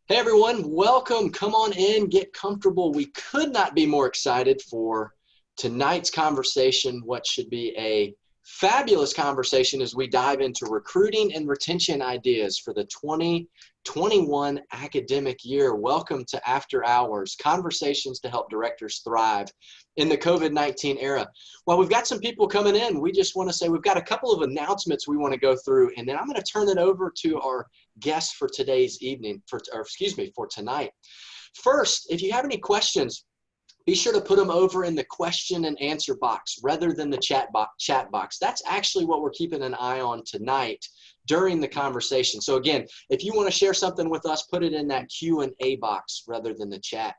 Hey everyone, welcome. Come on in, get comfortable. We could not be more excited for tonight's conversation, what should be a fabulous conversation as we dive into recruiting and retention ideas for the 2021 academic year. Welcome to After Hours, conversations to help directors thrive in the COVID-19 era. Well, we've got some people coming in. We just want to say we've got a couple of announcements we want to go through, and then I'm going to turn it over to our guests for today's evening, for tonight. First, if you have any questions, be sure to put them over in the question and answer box rather than the chat box. That's actually what we're keeping an eye on tonight during the conversation. So again, if you want to share something with us, put it in that Q&A box rather than the chat.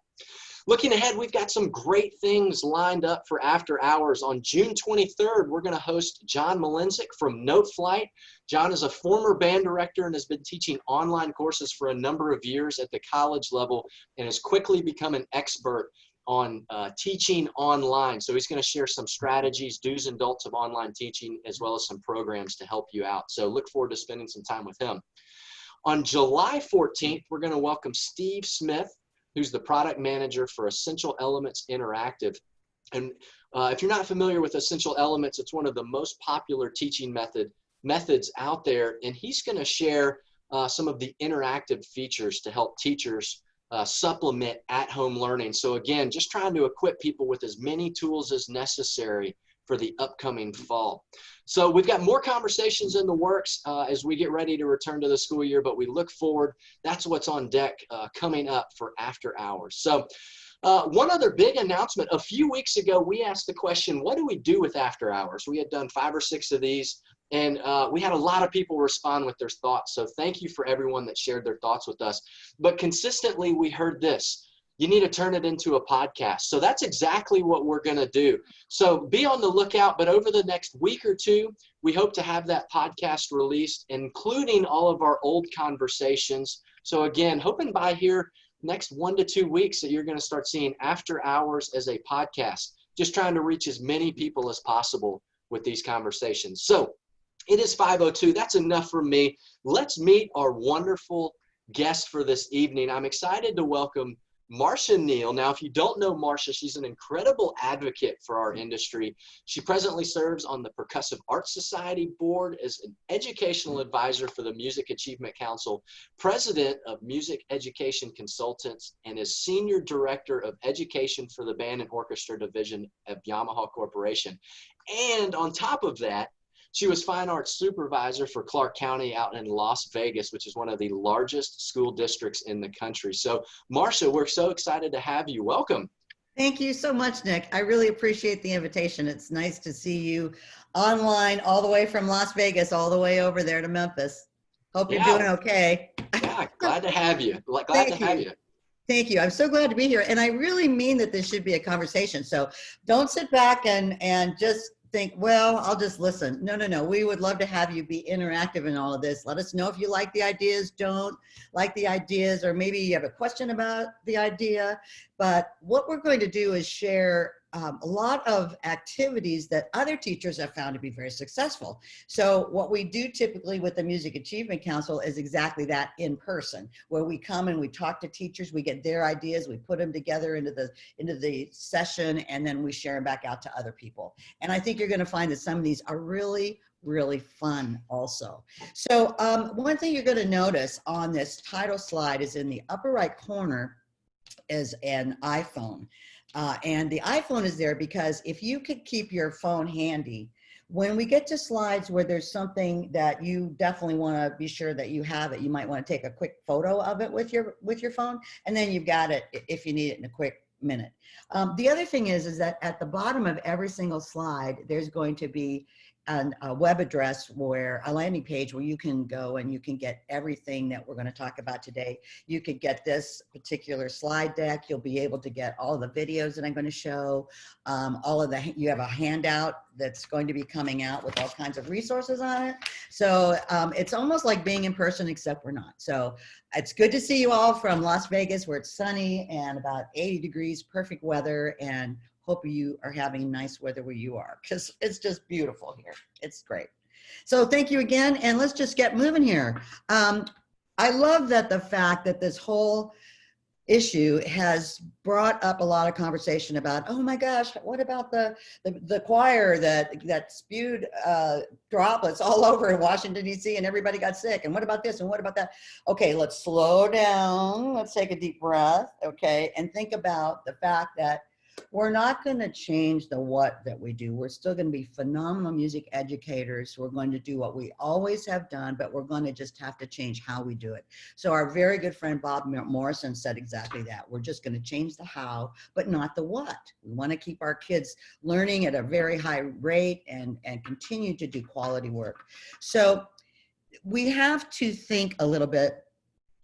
Looking ahead, we've got some great things lined up for After Hours. On June 23rd, we're going to host John Malenzik from Note Flight. John is a former band director and has been teaching online courses for a number of years at the college level and has quickly become an expert on teaching online. So he's going to share some strategies, do's and don'ts of online teaching, as well as some programs to help you out. So look forward to spending some time with him. On July 14th, we're going to welcome Steve Smith, who's the product manager for Essential Elements Interactive. And if you're not familiar with Essential Elements, it's one of the most popular teaching methods out there. And he's going to share some of the interactive features to help teachers supplement at-home learning. So again, just trying to equip people with as many tools as necessary for the upcoming fall. So we've got more conversations in the works as we get ready to return to the school year, but we look forward. That's what's on deck coming up for After Hours. So one other big announcement. A few weeks ago, we asked the question, what do we do with After Hours? We had done 5 or 6 of these, and we had a lot of people respond with their thoughts. So thank you for everyone that shared their thoughts with us. But consistently, we heard this. You need to turn it into a podcast. So that's exactly what we're going to do. So be on the lookout, but over the next week or two, we hope to have that podcast released, including all of our old conversations. So again, hoping by here next 1 to 2 weeks that you're going to start seeing After Hours as a podcast, just trying to reach as many people as possible with these conversations. So it is 5:02. That's enough from me. Let's meet our wonderful guest for this evening. I'm excited to welcome Marcia Neel. Now, if you don't know Marcia, she's an incredible advocate for our industry. She presently serves on the Percussive Arts Society board as an educational advisor for the Music Achievement Council, president of Music Education Consultants, and is senior director of education for the band and orchestra division of Yamaha Corporation. And on top of that, she was fine arts supervisor for Clark County out in Las Vegas, which is one of the largest school districts in the country. So, Marcia, we're so excited to have you. Welcome. Thank you so much, Nick. I really appreciate the invitation. It's nice to see you online all the way from Las Vegas, all the way over there to Memphis. Hope you're doing okay. Yeah, glad to have you. Glad to have you. Thank you. I'm so glad to be here. And I really mean that this should be a conversation. So don't sit back and just think, well, I'll just listen. No. We would love to have you be interactive in all of this. Let us know if you like the ideas, don't like the ideas, or maybe you have a question about the idea. But what we're going to do is share a lot of activities that other teachers have found to be very successful. So what we do typically with the Music Achievement Council is exactly that, in person, where we come and we talk to teachers, we get their ideas, we put them together into the session, and then we share them back out to other people. And I think you're going to find that some of these are really fun also. So one thing you're going to notice on this title slide is in the upper right corner is an iPhone. And the iPhone is there because if you could keep your phone handy, when we get to slides where there's something that you definitely want to be sure that you have it, you might want to take a quick photo of it with your phone, and then you've got it if you need it in a quick minute. The other thing is that at the bottom of every single slide, there's going to be a web address, where a landing page where you can go and you can get everything that we're going to talk about today. You could get this particular slide deck. You'll be able to get all the videos that I'm going to show. You have a handout that's going to be coming out with all kinds of resources on it. So it's almost like being in person, except we're not. So it's good to see you all from Las Vegas, where it's sunny and about 80 degrees, perfect weather, and hope you are having nice weather where you are, because it's just beautiful here. It's great. So thank you again, and let's just get moving here. I love that the fact that this whole issue has brought up a lot of conversation about, oh my gosh, what about the choir that spewed droplets all over in Washington, D.C. and everybody got sick? And what about this? And what about that? Okay, let's slow down. Let's take a deep breath, okay, and think about the fact that we're not going to change the what that we do. We're still going to be phenomenal music educators. We're going to do what we always have done, but we're going to just have to change how we do it. So our very good friend Bob Morrison said exactly that. We're just going to change the how, but not the what. We want to keep our kids learning at a very high rate and continue to do quality work. So we have to think a little bit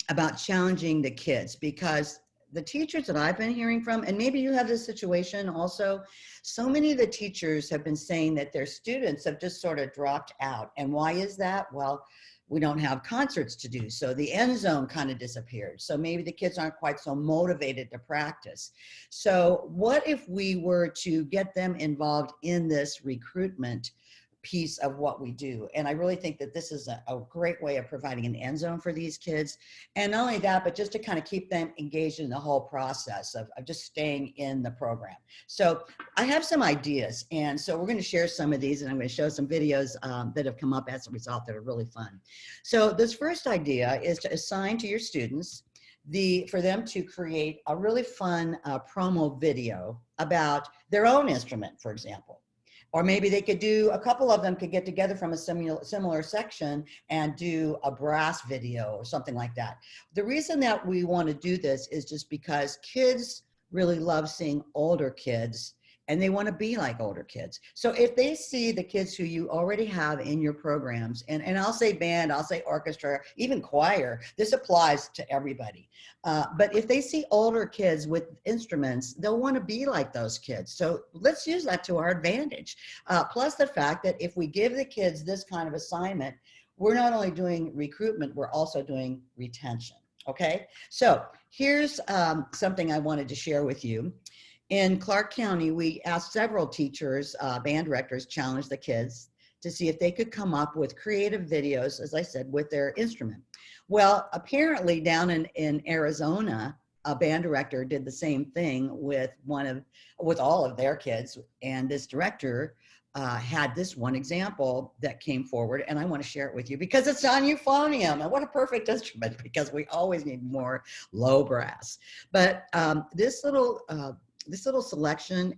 about challenging the kids, because the teachers that I've been hearing from, and maybe you have this situation also, so many of the teachers have been saying that their students have just sort of dropped out. And why is that? Well, we don't have concerts to do, so the end zone kind of disappeared. So maybe the kids aren't quite so motivated to practice. So what if we were to get them involved in this recruitment piece of what we do? And I really think that this is a great way of providing an end zone for these kids. And not only that, but just to kind of keep them engaged in the whole process of just staying in the program. So I have some ideas. And so we're going to share some of these, and I'm going to show some videos that have come up as a result that are really fun. So this first idea is to assign to your students for them to create a really fun promo video about their own instrument, for example. Or maybe they could do, a couple of them could get together from a similar section and do a brass video or something like that. The reason that we want to do this is just because kids really love seeing older kids, and they want to be like older kids. So if they see the kids who you already have in your programs, and I'll say band, I'll say orchestra, even choir, this applies to everybody. But if they see older kids with instruments, they'll want to be like those kids. So let's use that to our advantage. Plus the fact that if we give the kids this kind of assignment, we're not only doing recruitment, we're also doing retention. Okay, so here's something I wanted to share with you. In Clark County, we asked several teachers, band directors, challenge the kids to see if they could come up with creative videos, as I said, with their instrument. Well, apparently down in Arizona, a band director did the same thing with all of their kids. And this director had this one example that came forward, and I want to share it with you because it's on euphonium. And what a perfect instrument, because we always need more low brass. But this little selection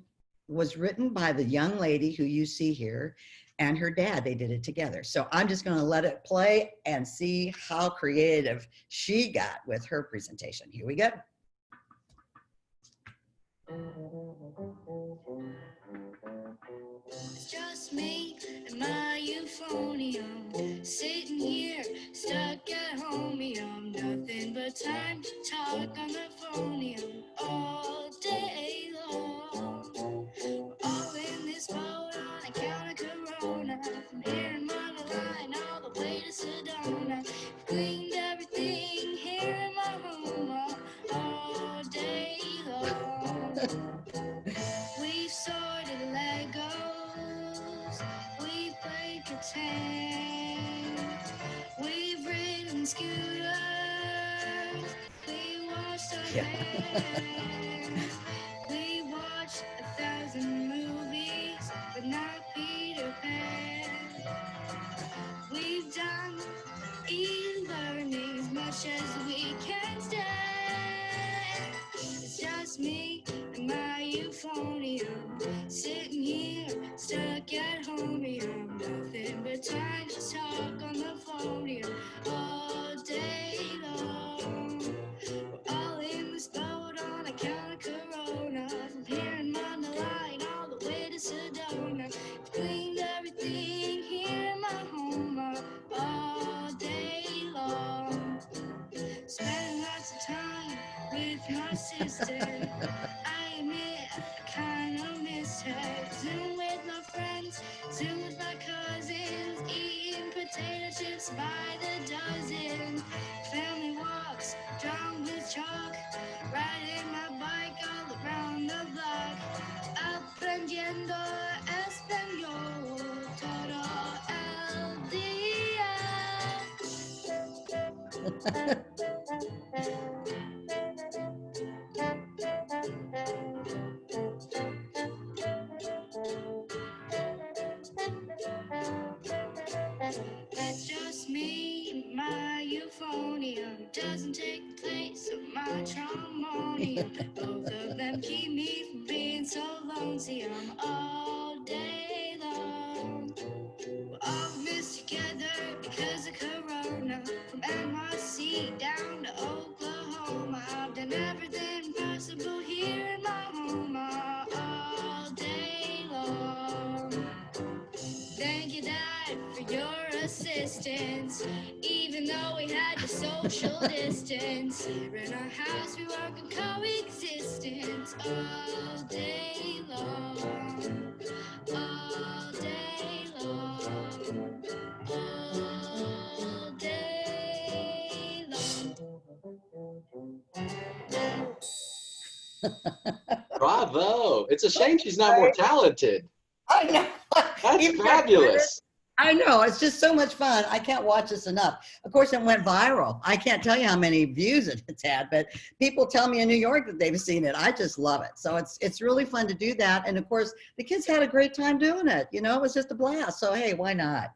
was written by the young lady who you see here and her dad. They did it together. So I'm just going to let it play and see how creative she got with her presentation. Here we go. It's just me and my euphonium, sitting here stuck at home. Nothing but time to talk on the phonium all day long. We're all in this boat on account of Corona, from here in Monterey all the way to Sedona. Cleaned everything here in my home all day long. We've sorted Legos, we've played pretend, we've ridden scooters, we washed our hands, we watched 1,000 movies, but not Peter Pan. We've done e-learning as much as we can stand. It's just me and my euphonium, sitting here stuck at home. Nothing but time to talk on the phone all day long. We're all in this boat on account of Corona, from here in Manila all the way to Sedona. Cleaned everything here in my home all day long. Spending lots of time with my sister. I admit I kind of miss her. Zoom with my friends, Zoom with my cousins, eating potato chips by the dozen. Family walks drawn with chalk, riding my bike all around the block. Aprendiendo español todo el día. It's just me, my euphonium doesn't take the place of my trombonium. Both of them keep me from being so lonesome all day long. We're all missed together because of Corona. From NYC down to Oklahoma, I've done everything possible here in my home all day long. Thank you, Dad, for your assistance. Even though we had to social distance, here in our house we work in coexistence all day long. All day long. All day long. Bravo. It's a shame she's not more talented. I know. That's Even got fabulous. I know. It's just so much fun. I can't watch this enough. Of course, it went viral. I can't tell you how many views it's had, but people tell me in New York that they've seen it. I just love it. So it's really fun to do that. And of course, the kids had a great time doing it. You know, it was just a blast. So, hey, why not?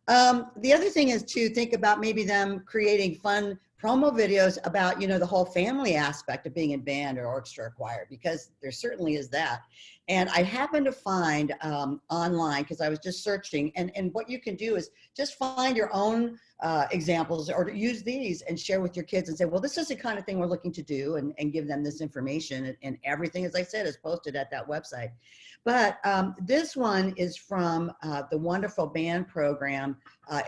The other thing is to think about maybe them creating fun promo videos about, you know, the whole family aspect of being in band or orchestra or choir, because there certainly is that. And I happened to find online, because I was just searching, and what you can do is just find your own examples, or use these and share with your kids and say, well, this is the kind of thing we're looking to do, and give them this information, and everything, as I said, is posted at that website. But this one is from the wonderful band program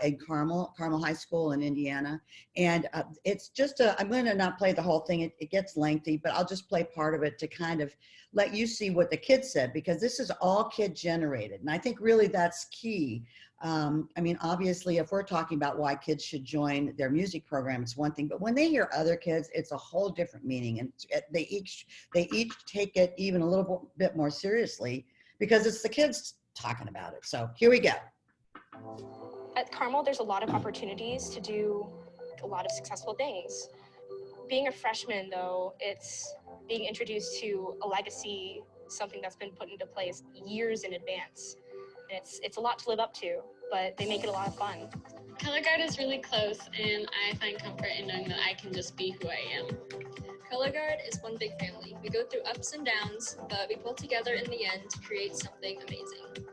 in Carmel High School in Indiana. And it's just I'm going to not play the whole thing. It gets lengthy, but I'll just play part of it to kind of let you see what the kids said, because this is all kid generated. And I think really that's key. I mean, obviously, if we're talking about why kids should join their music program, it's one thing, but when they hear other kids, it's a whole different meaning. And they each take it even a little bit more seriously, because it's the kids talking about it. So here we go. At Carmel, there's a lot of opportunities to do a lot of successful things. Being a freshman, though, it's being introduced to a legacy, something that's been put into place years in advance. And it's a lot to live up to, but they make it a lot of fun. Color Guard is really close, and I find comfort in knowing that I can just be who I am. Color Guard is one big family. We go through ups and downs, but we pull together in the end to create something amazing.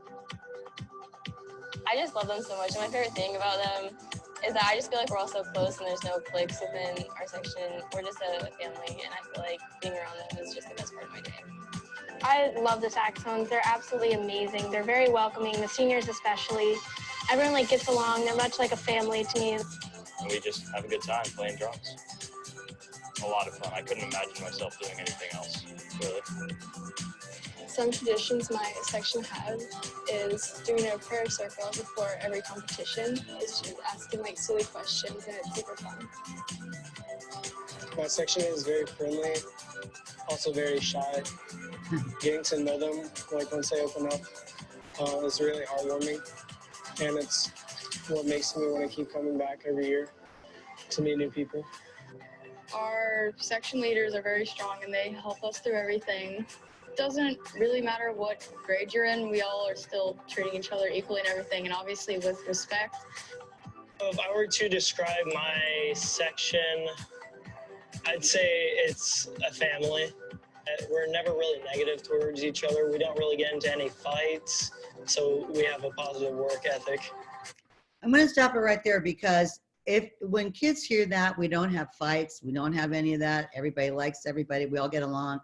I just love them so much. And my favorite thing about them is that I just feel like we're all so close and there's no cliques within our section. We're just a family, and I feel like being around them is just the best part of my day. I love the saxophones. They're absolutely amazing. They're very welcoming, the seniors especially. Everyone gets along. They're much like a family to me. And we just have a good time playing drums. A lot of fun. I couldn't imagine myself doing anything else, really. Some traditions my section has is doing a prayer circle before every competition. It's just asking silly questions, and it's super fun. My section is very friendly, also very shy. Getting to know them, once they open up, is really heartwarming, and it's what makes me want to keep coming back every year to meet new people. Our section leaders are very strong, and they help us through everything. It doesn't really matter what grade you're in, we all are still treating each other equally and everything, and obviously with respect. If I were to describe my section, I'd say it's a family. We're never really negative towards each other. We don't really get into any fights, so we have a positive work ethic. I'm going to stop it right there, because when kids hear that, we don't have fights, we don't have any of that, everybody likes everybody, we all get along.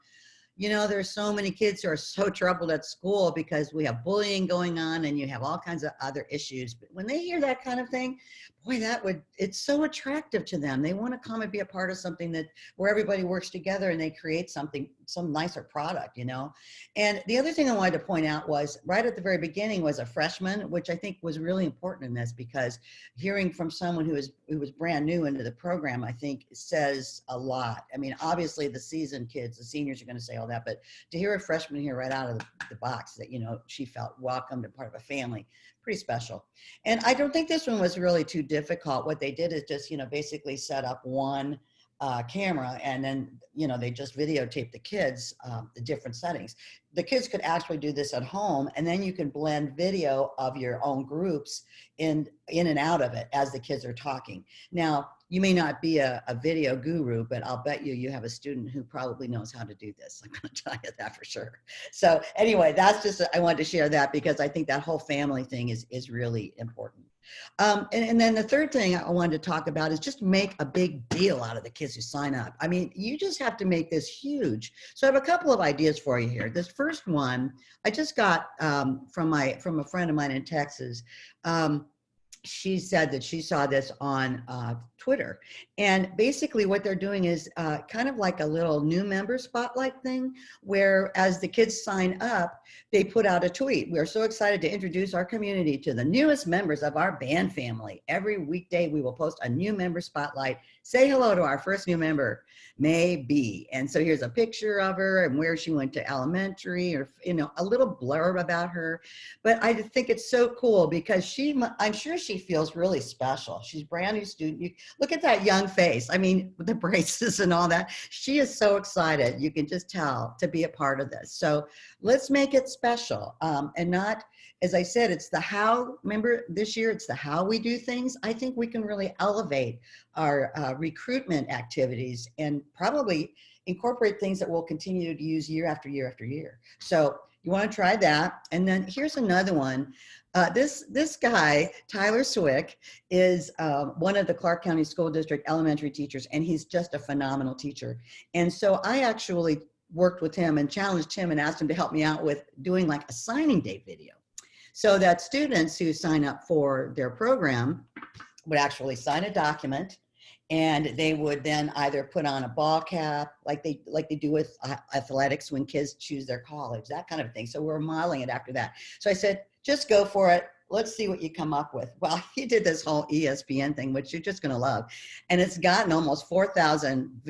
You know, there's so many kids who are so troubled at school because we have bullying going on, and you have all kinds of other issues. But when they hear that kind of thing, boy, it's so attractive to them. They want to come and be a part of something where everybody works together and they create some nicer product, you know? And the other thing I wanted to point out was right at the very beginning was a freshman, which I think was really important in this, because hearing from someone who was brand new into the program, I think says a lot. I mean, obviously the seasoned kids, the seniors are going to say all that, but to hear a freshman here right out of the box that, you know, she felt welcomed and part of a family, pretty special. And I don't think this one was really too difficult. What they did is just, basically set up one camera, and then, they just videotape the kids, the different settings. The kids could actually do this at home, and then you can blend video of your own groups in and out of it as the kids are talking. Now, you may not be a video guru, but I'll bet you have a student who probably knows how to do this. I'm going to tell you that for sure. So anyway, that's just, I wanted to share that because I think that whole family thing is really important. And then the third thing I wanted to talk about is just make a big deal out of the kids who sign up. I mean, you just have to make this huge. So I have a couple of ideas for you here. This first one, I just got from a friend of mine in Texas. She said that she saw this on Twitter. And basically what they're doing is kind of like a little new member spotlight thing, where as the kids sign up, they put out a tweet. We're so excited to introduce our community to the newest members of our band family. Every weekday, we will post a new member spotlight. Say hello to our first new member, May B. And so here's a picture of her and where she went to elementary, or, a little blurb about her. But I think it's so cool because I'm sure she feels really special. She's a brand new student. You look at that young face. I mean, with the braces and all that. She is so excited. You can just tell to be a part of this. So let's make it special, and not, as I said, it's the how. Remember this year, it's the how we do things. I think we can really elevate our recruitment activities and probably incorporate things that we'll continue to use year after year after year. So you want to try that. And then here's another one. This guy, Tyler Swick, is one of the Clark County School District elementary teachers, and he's just a phenomenal teacher. And so I actually worked with him and challenged him and asked him to help me out with doing like a signing day video, so that students who sign up for their program would actually sign a document, and they would then either put on a ball cap like they do with athletics when kids choose their college, that kind of thing. So we're modeling it after that. So I said, just go for it. Let's see what you come up with. Well, he did this whole ESPN thing, which you're just going to love. And it's gotten almost 4,000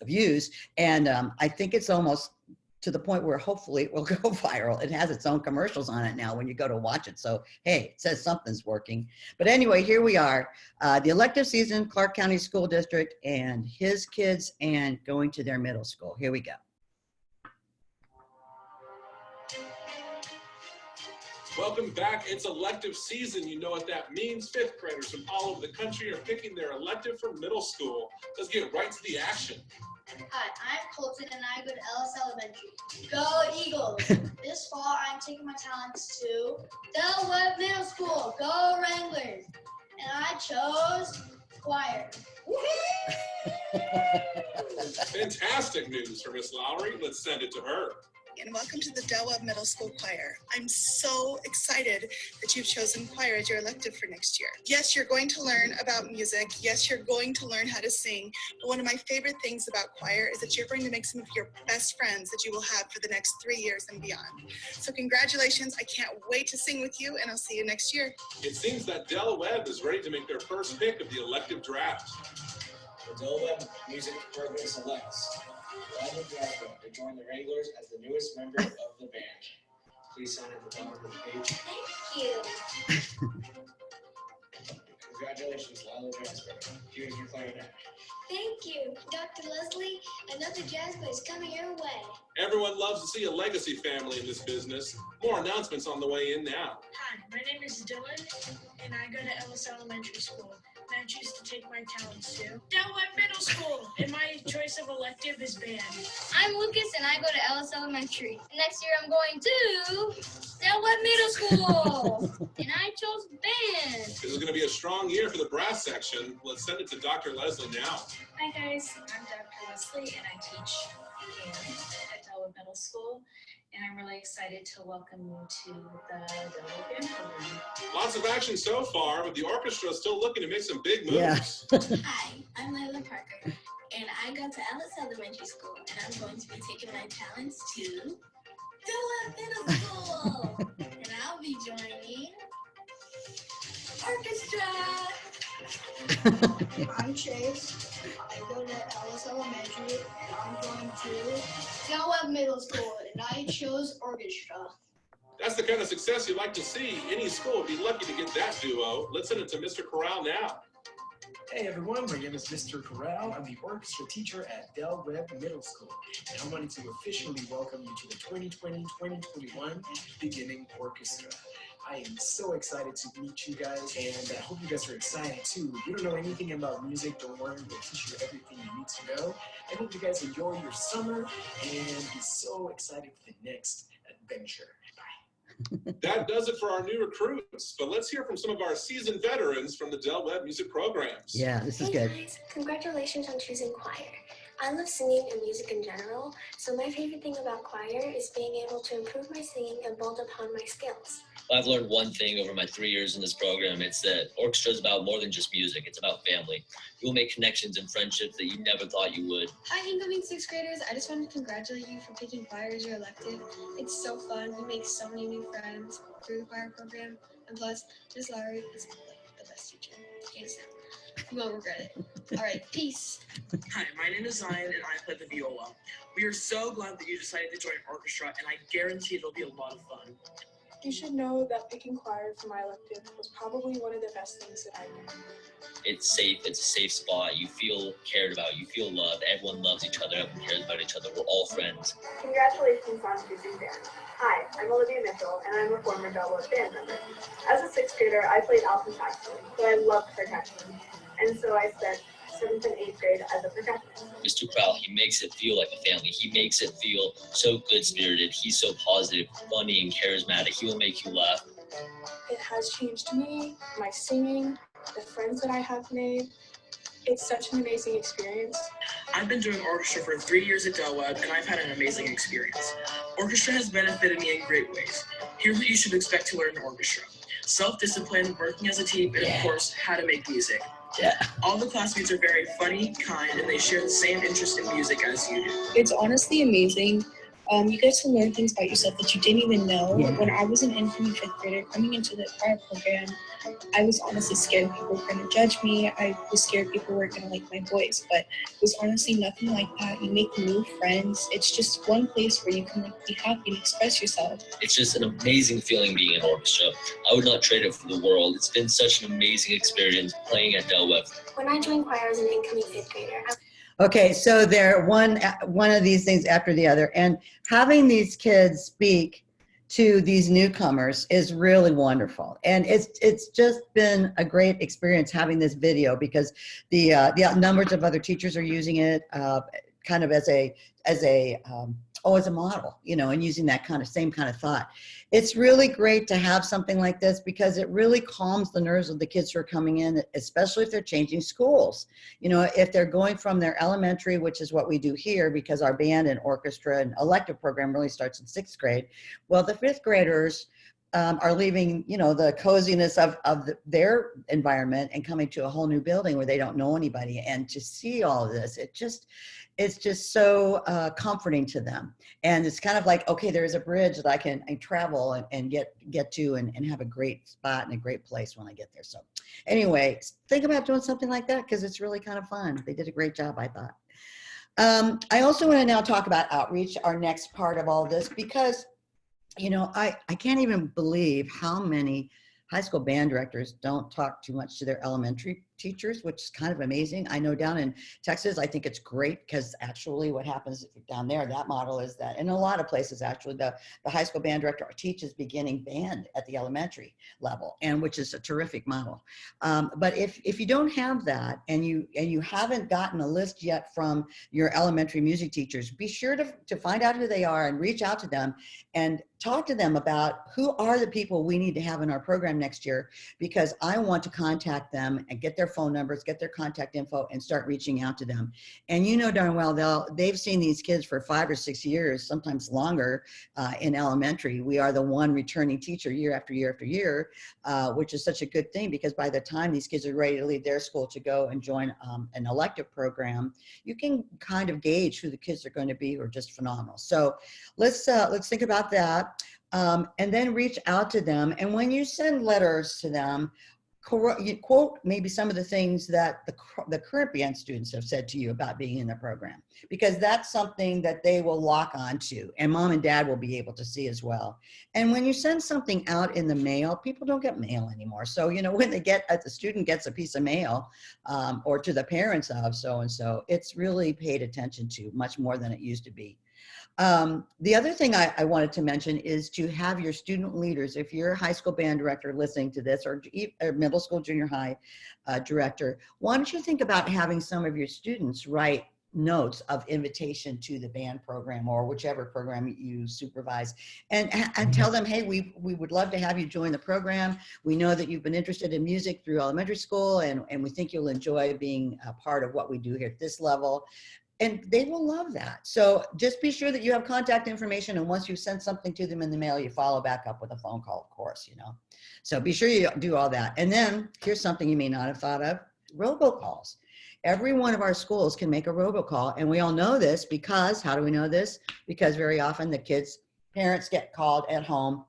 views. And I think it's almost to the point where hopefully it will go viral. It has its own commercials on it now when you go to watch it. So, hey, it says something's working. But anyway, here we are. The elective season, Clark County School District and his kids and going to their middle school. Here we go. Welcome back. It's elective season. You know what that means. Fifth graders from all over the country are picking their elective for middle school. Let's get right to the action. Hi, I'm Colton and I go to Ellis Elementary. Go Eagles! This fall, I'm taking my talents to Delaware Middle School. Go Wranglers! And I chose choir. Fantastic news for Miss Lowry. Let's send it to her. And welcome to the Del Webb Middle School Choir. I'm so excited that you've chosen choir as your elective for next year. Yes, you're going to learn about music. Yes, you're going to learn how to sing. But one of my favorite things about choir is that you're going to make some of your best friends that you will have for the next 3 years and beyond. So congratulations. I can't wait to sing with you, and I'll see you next year. It seems that Del Webb is ready to make their first pick of the elective draft. The Del Webb Music Program selects Riley Glasgow to join the Wranglers as the newest member of the band. Please sign at the bottom of the page. Thank you. Congratulations, Lila Jasper. Here's your clarinet. Thank you, Dr. Leslie. Another jazz is coming your way. Everyone loves to see a legacy family in this business. More announcements on the way in now. Hi, my name is Dylan, and I go to Ellis Elementary School. And I choose to take my talents to Del Webb Middle School, and my choice of elective is band. I'm Lucas, and I go to Ellis Elementary. Next year, I'm going to Del Webb Middle School, and I chose band. This is going to be a strong year for the brass section. Let's send it to Dr. Leslie now. Hi guys, I'm Dr. Leslie, and I teach band at Del Webb Middle School. And I'm really excited to welcome you to the Del Webb Band program. Lots of action so far, but the orchestra is still looking to make some big moves. Yeah. Hi, I'm Layla Parker, and I go to Ellis Elementary School, and I'm going to be taking my talents to Del Webb Middle School, and I'll be joining orchestra. I'm Chase. I go to Ellis Elementary, and I'm going to Del Webb Middle School, and I chose orchestra. That's the kind of success you'd like to see. Any school would be lucky to get that duo. Let's send it to Mr. Corral now. Hey everyone, my name is Mr. Corral. I'm the orchestra teacher at Del Webb Middle School, and I wanted to officially welcome you to the 2020-2021 Beginning Orchestra. I am so excited to meet you guys, and I hope you guys are excited too. If you don't know anything about music, don't worry, we'll teach you everything you need to know. I hope you guys enjoy your summer and be so excited for the next adventure. That does it for our new recruits, but let's hear from some of our seasoned veterans from the Del Webb music programs. Yeah, this is good. Hey guys, congratulations on choosing choir. I love singing and music in general, so my favorite thing about choir is being able to improve my singing and build upon my skills. I've learned one thing over my 3 years in this program. It's that orchestra is about more than just music. It's about family. You will make connections and friendships that you never thought you would. Hi, incoming 6th graders. I just wanted to congratulate you for picking choir as your elective. It's so fun. You make so many new friends through the choir program. And plus, Ms. Larry is like the best teacher. Hands down. You won't regret it. All right, peace. Hi, my name is Zion and I play the viola. We are so glad that you decided to join orchestra, and I guarantee it'll be a lot of fun. You should know that picking choir for my elective was probably one of the best things that I did. It's safe. It's a safe spot. You feel cared about. You feel loved. Everyone loves each other. Everyone cares about each other. We're all friends. Congratulations on choosing band. Hi, I'm Olivia Mitchell, and I'm a former Del Webb band member. As a 6th grader, I played alto saxophone, so I loved percussion. And so I spent 7th and 8th grade as a percussionist. Mr. Crowell, he makes it feel like a family. He makes it feel so good-spirited. He's so positive, funny, and charismatic. He will make you laugh. It has changed me, my singing, the friends that I have made. It's such an amazing experience. I've been doing orchestra for 3 years at Del Webb, and I've had an amazing experience. Orchestra has benefited me in great ways. Here's what you should expect to learn in orchestra: self-discipline, working as a team, and of course, how to make music. All the classmates are very funny, kind, and they share the same interest in music as you do. It's honestly amazing. You get to learn things about yourself that you didn't even know. Yeah. When I was an incoming 5th grader coming into the choir program, I was honestly scared people were going to judge me. I was scared people weren't going to like my voice, but it was honestly nothing like that. You make new friends. It's just one place where you can be happy and express yourself. It's just an amazing feeling being in orchestra. I would not trade it for the world. It's been such an amazing experience playing at Del Webb. When I joined choir as an incoming 5th grader, Okay, so they're one of these things after the other, and having these kids speak to these newcomers is really wonderful, and it's just been a great experience having this video, because the numbers of other teachers are using it kind of as a model, you know, and using that kind of same kind of thought. It's really great to have something like this, because it really calms the nerves of the kids who are coming in, especially if they're changing schools. You know, if they're going from their elementary, which is what we do here, because our band and orchestra and elective program really starts in 6th grade. Well, the 5th graders are leaving, you know, the coziness of their environment and coming to a whole new building where they don't know anybody. And to see all of this, it's just so comforting to them. And it's kind of like, okay, there's a bridge that I can travel and get to and have a great spot and a great place when I get there. So anyway, think about doing something like that, because it's really kind of fun. They did a great job, I thought. I also want to now talk about outreach, our next part of all this, because you know, I can't even believe how many high school band directors don't talk too much to their elementary teachers, which is kind of amazing. I know down in Texas, I think it's great, because actually what happens down there, that model is that in a lot of places, actually the high school band director teaches beginning band at the elementary level, and which is a terrific model. But if you don't have that, and you haven't gotten a list yet from your elementary music teachers, be sure to find out who they are and reach out to them and talk to them about who are the people we need to have in our program next year, because I want to contact them and get their phone numbers, get their contact info, and start reaching out to them. And you know darn well they've seen these kids for 5 or 6 years, sometimes longer, in elementary. We are the one returning teacher year after year after year, which is such a good thing, because by the time these kids are ready to leave their school to go and join an elective program, you can kind of gauge who the kids are going to be, who are just phenomenal. So let's think about that. And then reach out to them. And when you send letters to them, you quote maybe some of the things that the current band students have said to you about being in the program, because that's something that they will lock onto and mom and dad will be able to see as well. And when you send something out in the mail, people don't get mail anymore. So, you know, when they get, the student gets a piece of mail or to the parents of so-and-so, it's really paid attention to much more than it used to be. The other thing I wanted to mention is to have your student leaders, if you're a high school band director listening to this, or middle school, junior high director, why don't you think about having some of your students write notes of invitation to the band program or whichever program you supervise, and tell them, hey, we would love to have you join the program. We know that you've been interested in music through elementary school, and we think you'll enjoy being a part of what we do here at this level. And they will love that. So just be sure that you have contact information. And once you send something to them in the mail, you follow back up with a phone call, of course, you know. So be sure you do all that. And then here's something you may not have thought of: robocalls. Every one of our schools can make a robocall. And we all know this because, how do we know this? Because very often the parents get called at home.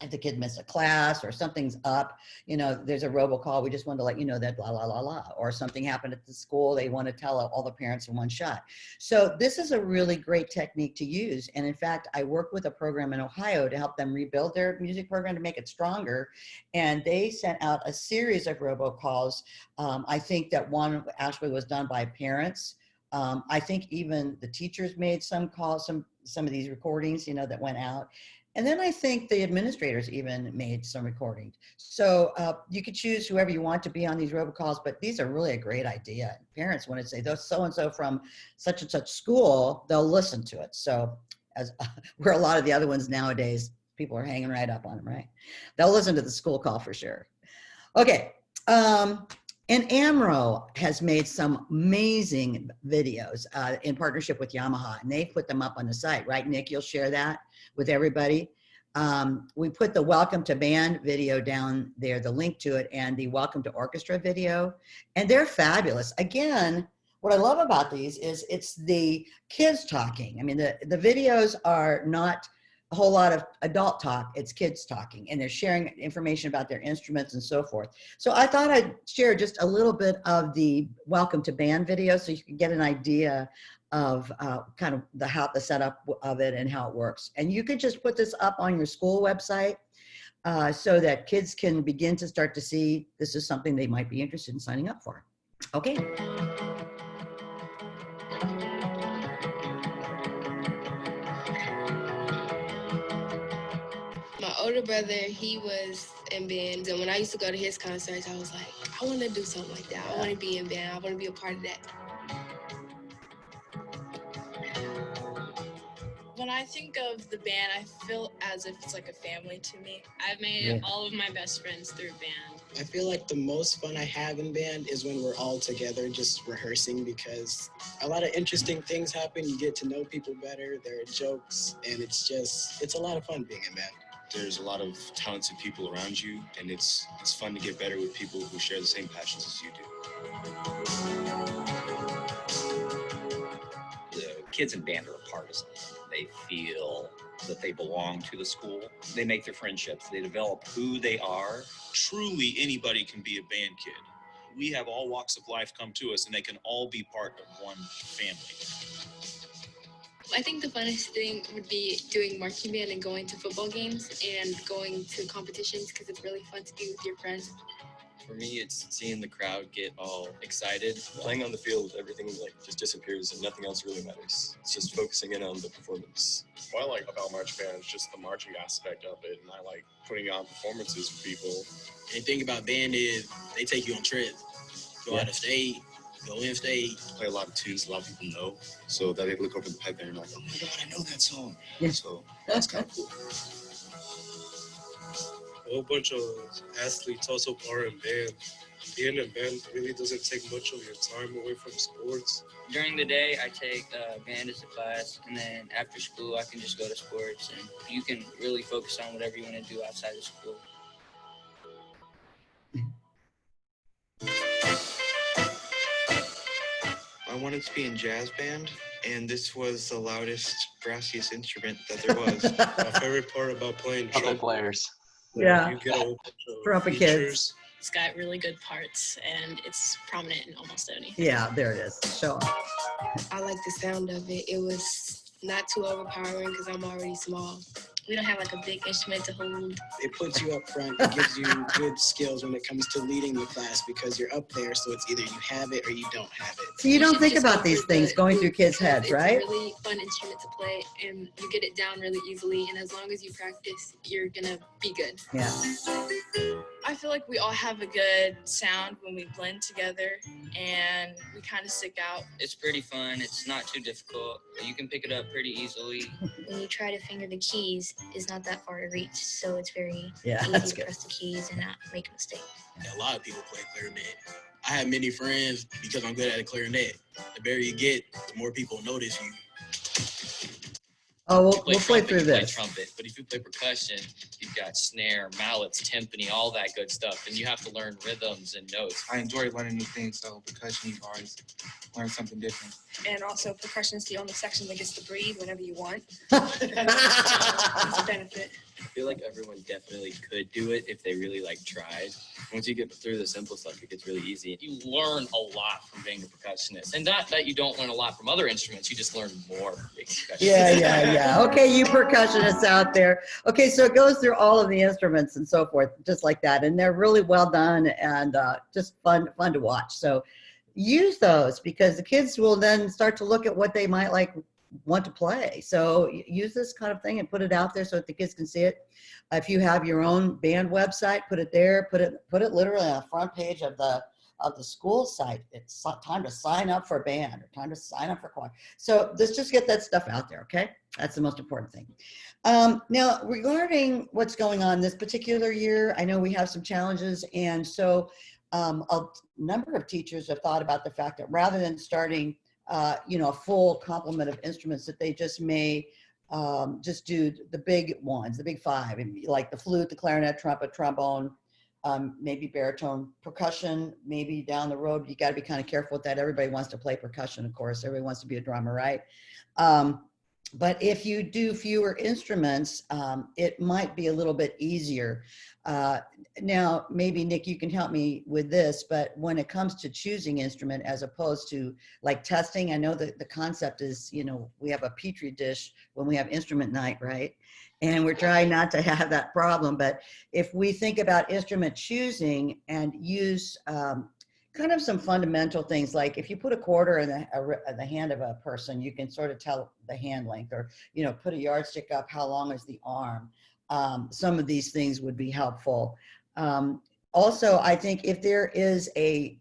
If the kid missed a class or something's up, you know, there's a robocall. We just wanted to let you know that blah, blah, blah, blah. Or something happened at the school. They want to tell all the parents in one shot. So this is a really great technique to use. And in fact, I worked with a program in Ohio to help them rebuild their music program to make it stronger. And they sent out a series of robocalls. I think that one actually was done by parents. I think even the teachers made some calls, some of these recordings, you know, that went out. And then I think the administrators even made some recordings. So you could choose whoever you want to be on these robocalls, but these are really a great idea. Parents want to say, those so-and-so from such and such school, they'll listen to it. So as where a lot of the other ones nowadays, people are hanging right up on them, right? They'll listen to the school call for sure. Okay. And AMRO has made some amazing videos in partnership with Yamaha, and they put them up on the site, right, Nick? You'll share that with everybody. We put the Welcome to Band video down there, the link to it, and the Welcome to Orchestra video, and they're fabulous. Again, what I love about these is it's the kids talking. I mean, the videos are not a whole lot of adult talk, it's kids talking, and they're sharing information about their instruments and so forth. So I thought I'd share just a little bit of the Welcome to Band video so you can get an idea of kind of the setup of it and how it works. And you could just put this up on your school website so that kids can begin to start to see this is something they might be interested in signing up for. Okay. My older brother, he was in bands, and when I used to go to his concerts, I was like, I want to do something like that. I want to be in band. I want to be a part of that. When I think of the band, I feel as if it's like a family to me. I've made all of my best friends through band. I feel like the most fun I have in band is when we're all together just rehearsing, because a lot of interesting things happen. You get to know people better. There are jokes, and it's a lot of fun being in band. There's a lot of talented people around you, and it's fun to get better with people who share the same passions as you do. The kids in band are a part of something. They feel that they belong to the school. They make their friendships. They develop who they are. Truly, anybody can be a band kid. We have all walks of life come to us, and they can all be part of one family. I think the funnest thing would be doing marching band and going to football games and going to competitions, because it's really fun to be with your friends. For me, it's seeing the crowd get all excited. Playing on the field, everything just disappears and nothing else really matters. It's just focusing in on the performance. What I like about marching band is just the marching aspect of it, and I like putting on performances for people. And the thing about band is they take you on trips. Go out of state, go in state. Play a lot of tunes a lot of people know, so that they look over the pipe and they're like, oh my God, I know that song. Yeah. So that's kind of cool. A whole bunch of athletes also are in band. Being in band really doesn't take much of your time away from sports. During the day, I take band as a class, and then after school, I can just go to sports, and you can really focus on whatever you want to do outside of school. I wanted to be in jazz band, and this was the loudest, brassiest instrument that there was. My favorite part about playing trumpet players. Yeah. You get a whole bunch of Trumpet features kids. It's got really good parts, and it's prominent in almost any. Yeah, there it is. Show 'em. I like the sound of it. It was not too overpowering because I'm already small. We don't have like a big instrument to hold. It puts you up front. It gives you good skills when it comes to leading the class because you're up there, so it's either you have it or you don't have it. So you don't think about these things going through kids' heads, right? It's a really fun instrument to play, and you get it down really easily. And as long as you practice, you're gonna be good. Yeah. I feel like we all have a good sound when we blend together, and we kind of stick out. It's pretty fun. It's not too difficult. You can pick it up pretty easily. When you try to finger the keys, it's not that far to reach, so it's very Yeah, easy that's to good. press the keys and not make a mistake. A lot of people play clarinet. I have many friends because I'm good at the clarinet. The better you get, the more people notice you. Oh, we'll play trumpet, through you play this. trumpet, but if you play percussion, you've got snare, mallets, timpani, all that good stuff, and you have to learn rhythms and notes. I enjoy learning new things, so percussion, you always learn something different. And also, percussion is the only section that gets to breathe whenever you want. It's a benefit. I feel like everyone definitely could do it if they really tried. Once you get through the simple stuff, it gets really easy. You learn a lot from being a percussionist, and not that you don't learn a lot from other instruments. You just learn more from being a percussionist. Yeah. Okay, you percussionists out there. Okay, so it goes through all of the instruments and so forth, just like that, and they're really well done and just fun to watch. So use those because the kids will then start to look at what they might want to play. So use this kind of thing and put it out there so that the kids can see it. If you have your own band website, put it there. Put it literally on the front page of the school site. It's time to sign up for a band or time to sign up for choir. So let's just get that stuff out there, okay? That's the most important thing. Now, regarding what's going on this particular year, I know we have some challenges, and so a number of teachers have thought about the fact that rather than starting a full complement of instruments, that they just may just do the big ones, the big five, like the flute, the clarinet, trumpet, trombone, maybe baritone, percussion. Maybe down the road, you got to be kind of careful with that. Everybody wants to play percussion, of course. Everybody wants to be a drummer, right? But if you do fewer instruments, it might be a little bit easier. Now, maybe Nick, you can help me with this, but when it comes to choosing instrument as opposed to testing, I know that the concept is, we have a petri dish when we have instrument night, right? And we're trying not to have that problem. But if we think about instrument choosing and use kind of some fundamental things, like if you put a quarter in the hand of a person, you can sort of tell the hand length, or put a yardstick up, how long is the arm. Some of these things would be helpful. Also, I think if there is a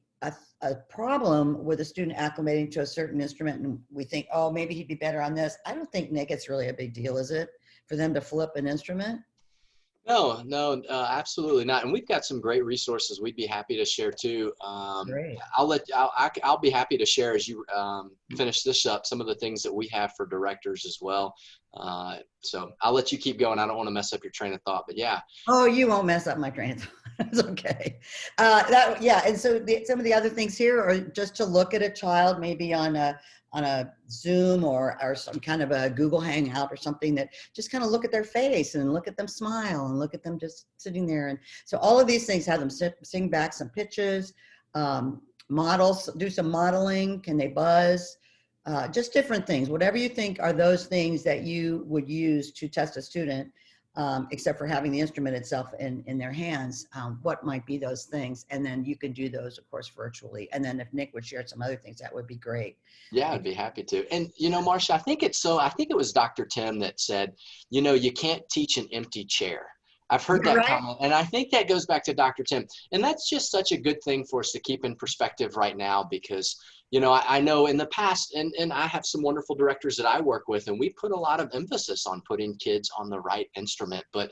problem with a student acclimating to a certain instrument and we think, oh, maybe he'd be better on this, I don't think, Nick, it's really a big deal, is it, for them to flip an instrument? No, absolutely not. And we've got some great resources we'd be happy to share too. Great. I'll be happy to share as you finish this up some of the things that we have for directors as well. So I'll let you keep going. I don't want to mess up your train of thought, but yeah. Oh, you won't mess up my train of thought. It's okay. And so some of the other things here are just to look at a child, maybe on a Zoom or some kind of a Google Hangout or something, that just kind of look at their face and look at them smile and look at them just sitting there. And so all of these things, have them sing back some pitches, models, do some modeling. Can they buzz? Just different things, whatever you think are those things that you would use to test a student, except for having the instrument itself in their hands. What might be those things? And then you can do those, of course, virtually. And then if Nick would share some other things, that would be great. Yeah, I'd be happy to. And, Marcia, I think it was Dr. Tim that said, you can't teach an empty chair. I've heard that comment, and I think that goes back to Dr. Tim. And that's just such a good thing for us to keep in perspective right now, because I know in the past, and I have some wonderful directors that I work with, and we put a lot of emphasis on putting kids on the right instrument. But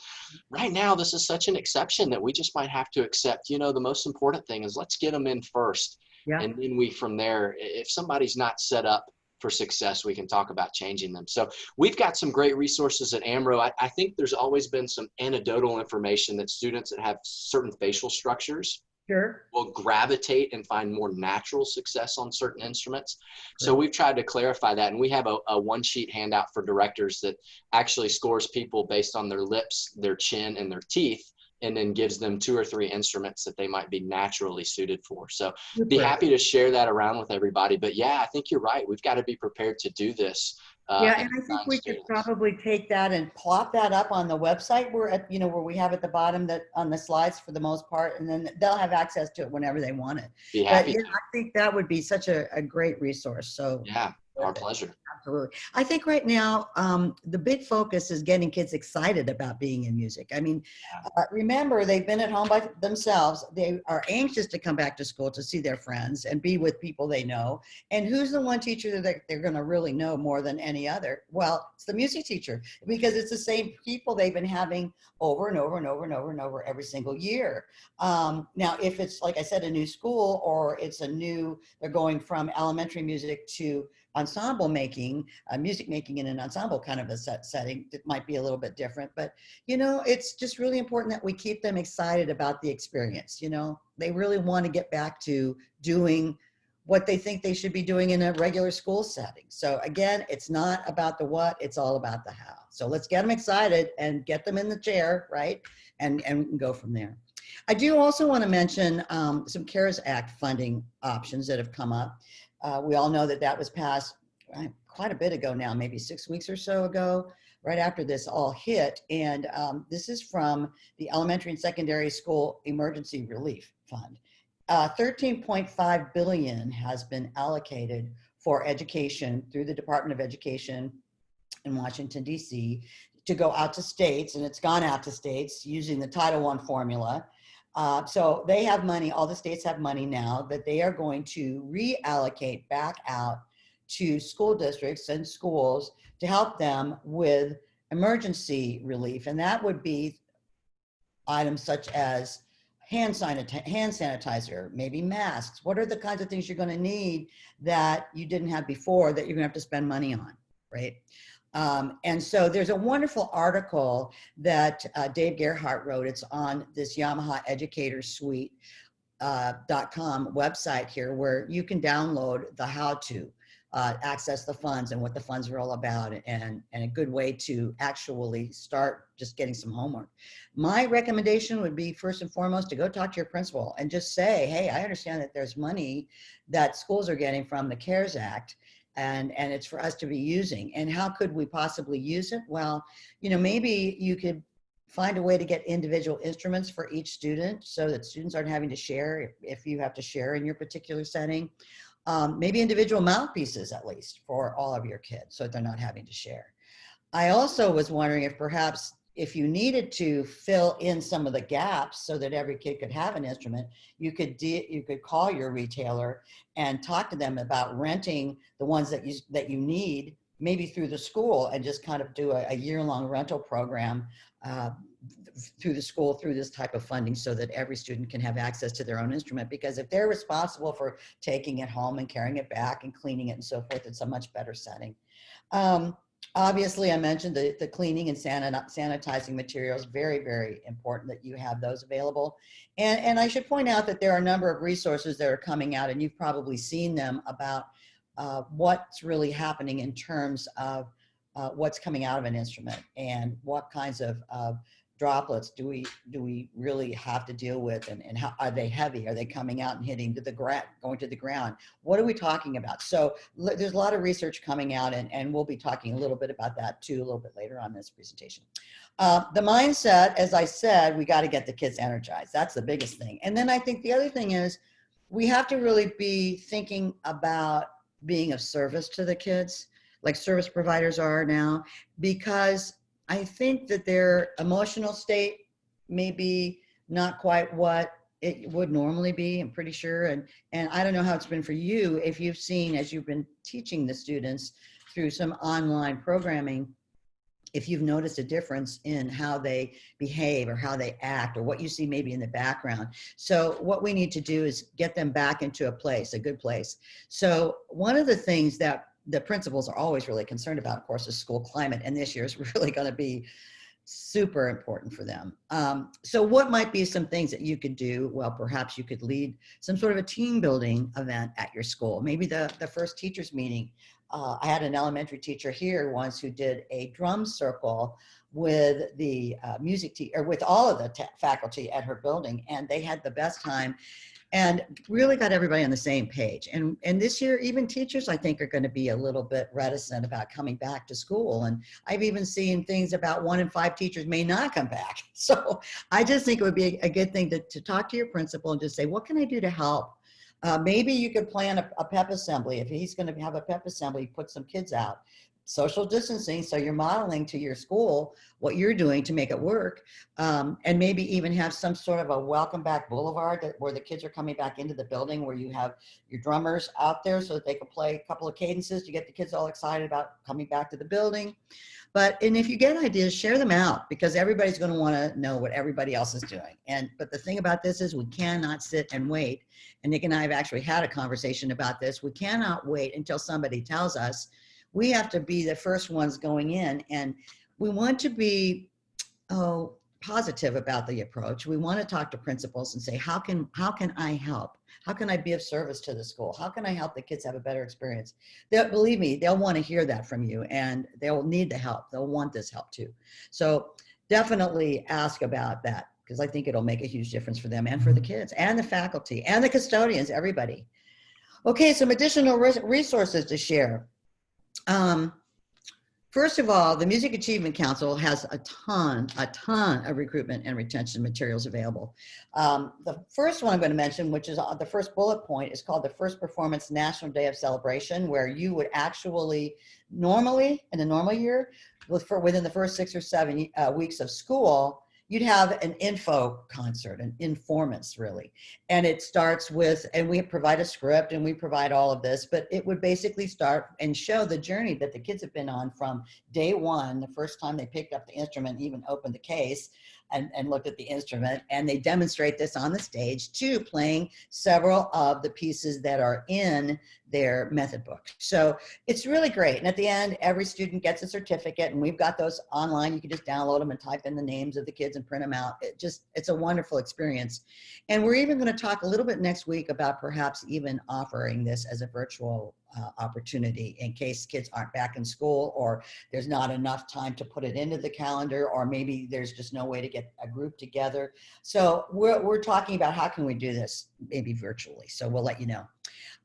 right now, this is such an exception that we just might have to accept. The most important thing is let's get them in first. Yeah. And then from there, if somebody's not set up for success, we can talk about changing them. So we've got some great resources at AMRO. I think there's always been some anecdotal information that students that have certain facial structures will gravitate and find more natural success on certain instruments. So we've tried to clarify that, and we have a one-sheet handout for directors that actually scores people based on their lips, their chin, and their teeth, and then gives them 2 or 3 instruments that they might be naturally suited for. So be happy to share that around with everybody. But yeah, I think you're right. We've got to be prepared to do this. Yeah, and I think we could probably take that and plop that up on the website where where we have at the bottom that on the slides for the most part, and then they'll have access to it whenever they want it. Be happy. But yeah, I think that would be such a great resource. So yeah, our pleasure. Absolutely. I think right now, the big focus is getting kids excited about being in music. I mean, remember, they've been at home by themselves. They are anxious to come back to school to see their friends and be with people they know. And who's the one teacher that they're going to really know more than any other? Well, it's the music teacher, because it's the same people they've been having over and over and over and over and over every single year. Now, if it's, like I said, a new school, or it's they're going from elementary music to ensemble making, music making in an ensemble kind of a setting, it might be a little bit different. But, it's just really important that we keep them excited about the experience. They really want to get back to doing what they think they should be doing in a regular school setting. So again, it's not about the what, it's all about the how. So let's get them excited and get them in the chair, right? And we can go from there. I do also want to mention some CARES Act funding options that have come up. We all know that was passed quite a bit ago now, maybe 6 weeks or so ago, right after this all hit. And this is from the Elementary and Secondary School Emergency Relief Fund. $13.5 billion has been allocated for education through the Department of Education in Washington, D.C. to go out to states, and it's gone out to states using the Title I formula. So they have money, all the states have money now that they are going to reallocate back out to school districts and schools to help them with emergency relief. And that would be items such as hand sanitizer, maybe masks. What are the kinds of things you're going to need that you didn't have before that you're going to have to spend money on, right? And so there's a wonderful article that Dave Gerhardt wrote. It's on this Yamaha Educator Suite.com website here, where you can download the how to access the funds and what the funds are all about, and a good way to actually start just getting some homework. My recommendation would be, first and foremost, to go talk to your principal and just say, hey, I understand that there's money that schools are getting from the CARES Act, and it's for us to be using. And how could we possibly use it? Well, maybe you could find a way to get individual instruments for each student so that students aren't having to share if you have to share in your particular setting. Maybe individual mouthpieces, at least, for all of your kids, so that they're not having to share. I also was wondering if perhaps if you needed to fill in some of the gaps so that every kid could have an instrument, you could call your retailer and talk to them about renting the ones that you need, maybe through the school, and just kind of do a year-long rental program through the school, through this type of funding, so that every student can have access to their own instrument. Because if they're responsible for taking it home and carrying it back and cleaning it and so forth, it's a much better setting. Obviously, I mentioned the cleaning and sanitizing materials. Very, very important that you have those available. And I should point out that there are a number of resources that are coming out, and you've probably seen them, about what's really happening in terms of what's coming out of an instrument, and what kinds of droplets do we really have to deal with, and how are they heavy? Are they coming out and hitting the ground, going to the ground? What are we talking about? So there's a lot of research coming out, and we'll be talking a little bit about that too a little bit later on this presentation. The mindset, as I said, we got to get the kids energized. That's the biggest thing. And then I think the other thing is we have to really be thinking about being of service to the kids, like service providers are now, because I think that their emotional state may be not quite what it would normally be, I'm pretty sure. And I don't know how it's been for you, if you've seen, as you've been teaching the students through some online programming, if you've noticed a difference in how they behave or how they act, or what you see maybe in the background. So what we need to do is get them back into a good place. So one of the things that the principals are always really concerned about, of course, is school climate. And this year is really going to be super important for them. So what might be some things that you could do? Well, perhaps you could lead some sort of a team building event at your school. Maybe the first teachers meeting. I had an elementary teacher here once who did a drum circle with the music teacher, or with all of the faculty at her building, and they had the best time and really got everybody on the same page. And this year, even teachers, I think, are going to be a little bit reticent about coming back to school. And I've even seen things about 1 in 5 teachers may not come back. So I just think it would be a good thing to talk to your principal and just say, what can I do to help? Maybe you could plan a pep assembly. If he's going to have a pep assembly, put some kids out. Social distancing, so you're modeling to your school what you're doing to make it work, and maybe even have some sort of a welcome back boulevard where the kids are coming back into the building, where you have your drummers out there so that they can play a couple of cadences to get the kids all excited about coming back to the building. And if you get ideas, share them out, because everybody's going to want to know what everybody else is doing. But the thing about this is we cannot sit and wait. And Nick and I have actually had a conversation about this. We cannot wait until somebody tells us. We have to be the first ones going in, and we want to be positive about the approach. We want to talk to principals and say, how can I help? How can I be of service to the school? How can I help the kids have a better experience? Believe me, they'll want to hear that from you, and they'll need the help. They'll want this help too. So definitely ask about that, because I think it'll make a huge difference for them and for the kids and the faculty and the custodians, everybody. Okay, some additional resources to share. First of all, the Music Achievement Council has a ton of recruitment and retention materials available. The first one I'm going to mention, which is the first bullet point, is called the First Performance National Day of Celebration, where you would actually normally, in a normal year, within the first 6 or 7 weeks of school, you'd have an info concert, an informants really. And it starts with, and we provide a script and we provide all of this, but it would basically start and show the journey that the kids have been on from day one, the first time they picked up the instrument, even opened the case and looked at the instrument. And they demonstrate this on the stage, to playing several of the pieces that are in their method book. So it's really great. And at the end, every student gets a certificate, and we've got those online. You can just download them and type in the names of the kids and print them out. It's a wonderful experience. And we're even going to talk a little bit next week about perhaps even offering this as a virtual opportunity in case kids aren't back in school, or there's not enough time to put it into the calendar, or maybe there's just no way to get a group together. So we're talking about how can we do this maybe virtually. So we'll let you know.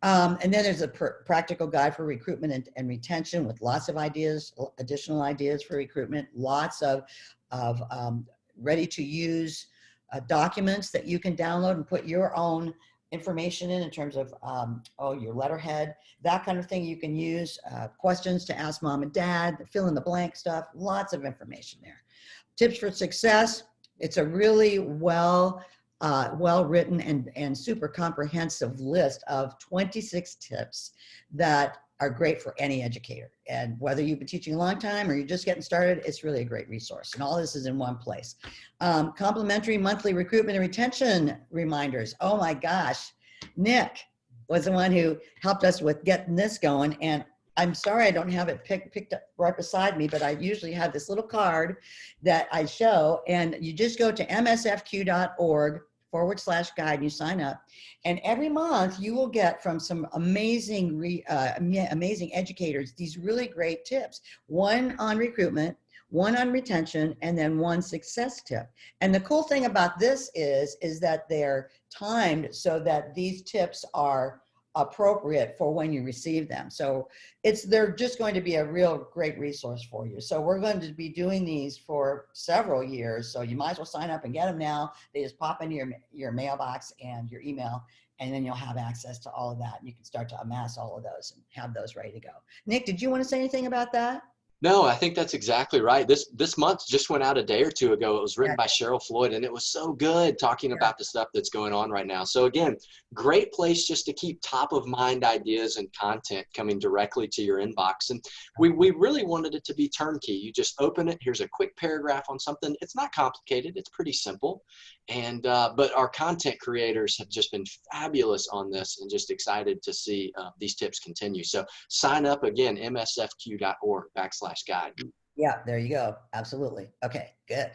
And then there's a practical guide for recruitment and retention with lots of ideas, additional ideas for recruitment, lots of ready to use documents that you can download and put your own information in terms of your letterhead, that kind of thing you can use, questions to ask mom and dad, fill in the blank stuff, lots of information there. Tips for success. It's a really well-written and super comprehensive list of 26 tips that are great for any educator. And whether you've been teaching a long time or you're just getting started, it's really a great resource. And all this is in one place. Complimentary monthly recruitment and retention reminders. Oh my gosh, Nick was the one who helped us with getting this going. And I'm sorry I don't have it picked up right beside me, but I usually have this little card that I show, and you just go to msfq.org/guide and you sign up. And every month you will get from some amazing educators these really great tips. One on recruitment, one on retention, and then one success tip. And the cool thing about this is that they're timed so that these tips are appropriate for when you receive them. So they're just going to be a real great resource for you. So we're going to be doing these for several years. So you might as well sign up and get them now. They just pop into your mailbox and your email, and then you'll have access to all of that. And you can start to amass all of those and have those ready to go. Nick, did you want to say anything about that? No, I think that's exactly right. This month just went out a day or two ago. It was written by Cheryl Floyd, and it was so good talking about the stuff that's going on right now. So again, great place just to keep top of mind ideas and content coming directly to your inbox. And we really wanted it to be turnkey. You just open it. Here's a quick paragraph on something. It's not complicated. It's pretty simple. And but our content creators have just been fabulous on this, and just excited to see these tips continue. So sign up again, msfq.org/guide. Yeah, there you go. Absolutely. Okay, good.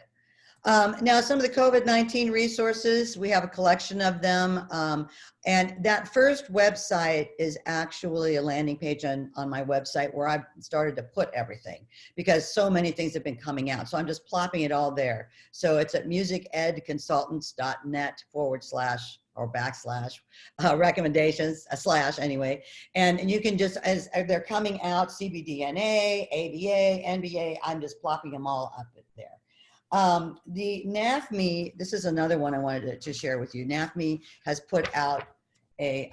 Now, some of the COVID-19 resources, we have a collection of them. And that first website is actually a landing page on my website where I've started to put everything because so many things have been coming out. So I'm just plopping it all there. So it's at musicedconsultants.net / recommendations / anyway. And you can just, as they're coming out, CBDNA, ABA, NBA, I'm just plopping them all up there. The NAFME, this is another one I wanted to share with you. NAFME has put out a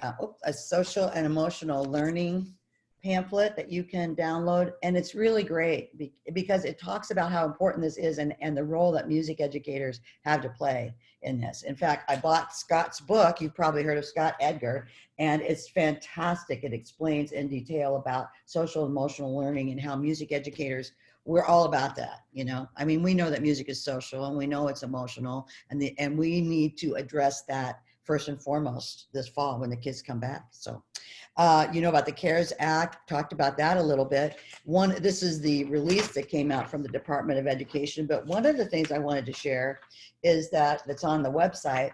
social and emotional learning pamphlet that you can download. And it's really great because it talks about how important this is and the role that music educators have to play in this. In fact, I bought Scott's book. You've probably heard of Scott Edgar, and it's fantastic. It explains in detail about social and emotional learning and how music educators, we're all about that, you know. I mean, we know that music is social and we know it's emotional, and we need to address that first and foremost this fall when the kids come back. So, you know about the CARES Act, talked about that a little bit. This is the release that came out from the Department of Education, but one of the things I wanted to share is that's on the website